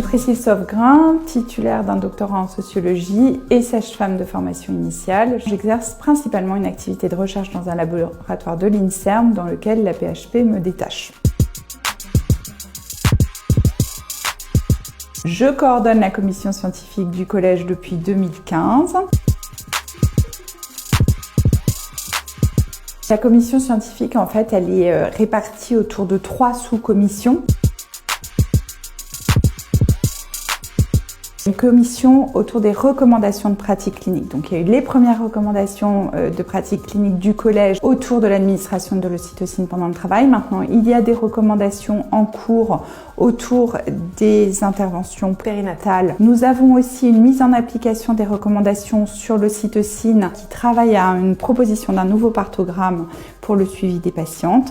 Priscille Sauvgrain, titulaire d'un doctorat en sociologie et sage-femme de formation initiale. J'exerce principalement une activité de recherche dans un laboratoire de l'INSERM dans lequel la PHP me détache. Je coordonne la commission scientifique du collège depuis 2015. La commission scientifique, en fait, elle est répartie autour de 3 sous-commissions. Une commission autour des recommandations de pratique clinique. Donc, il y a eu les premières recommandations de pratique clinique du collège autour de l'administration de l'ocytocine pendant le travail. Maintenant, il y a des recommandations en cours autour des interventions périnatales. Nous avons aussi une mise en application des recommandations sur l'ocytocine qui travaille à une proposition d'un nouveau partogramme pour le suivi des patientes.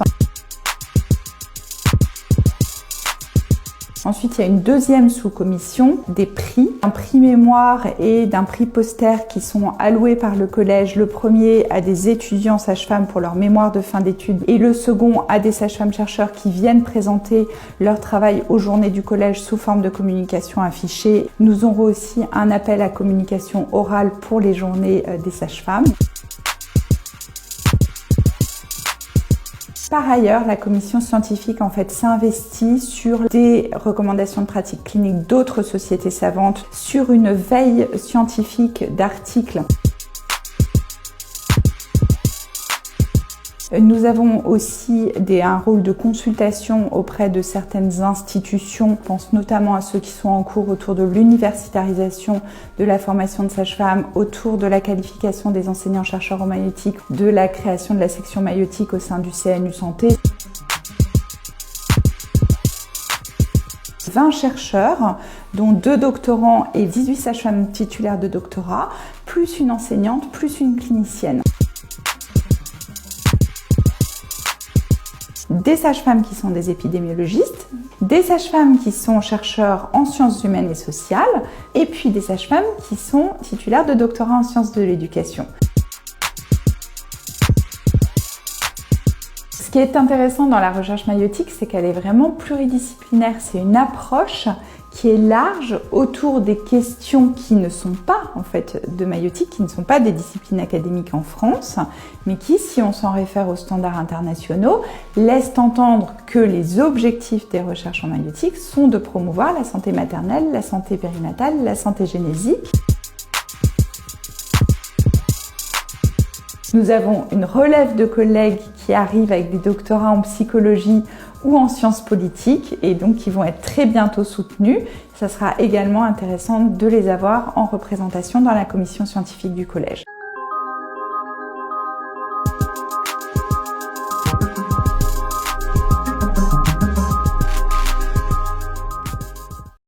Ensuite, il y a une deuxième sous-commission des prix, un prix mémoire et d'un prix poster qui sont alloués par le collège. Le premier à des étudiants sages-femmes pour leur mémoire de fin d'études et le second à des sages-femmes chercheurs qui viennent présenter leur travail aux journées du collège sous forme de communication affichée. Nous aurons aussi un appel à communication orale pour les journées des sages-femmes. Par ailleurs, la commission scientifique s'investit sur des recommandations de pratique clinique d'autres sociétés savantes, sur une veille scientifique d'articles. Nous avons aussi un rôle de consultation auprès de certaines institutions. Je pense notamment à ceux qui sont en cours autour de l'universitarisation de la formation de sages-femmes, autour de la qualification des enseignants-chercheurs en maïeutique, de la création de la section maïeutique au sein du CNU Santé. 20 chercheurs, dont 2 doctorants et 18 sages-femmes titulaires de doctorat, plus une enseignante, plus une clinicienne. Des sages-femmes qui sont des épidémiologistes, des sages-femmes qui sont chercheurs en sciences humaines et sociales, et puis des sages-femmes qui sont titulaires de doctorats en sciences de l'éducation. Ce qui est intéressant dans la recherche maïeutique, c'est qu'elle est vraiment pluridisciplinaire. C'est une approche qui est large autour des questions qui ne sont pas de maïeutique, qui ne sont pas des disciplines académiques en France, mais qui, si on s'en réfère aux standards internationaux, laissent entendre que les objectifs des recherches en maïeutique sont de promouvoir la santé maternelle, la santé périnatale, la santé génésique. Nous avons une relève de collègues qui arrivent avec des doctorats en psychologie ou en sciences politiques et donc qui vont être très bientôt soutenus. Ça sera également intéressant de les avoir en représentation dans la commission scientifique du collège.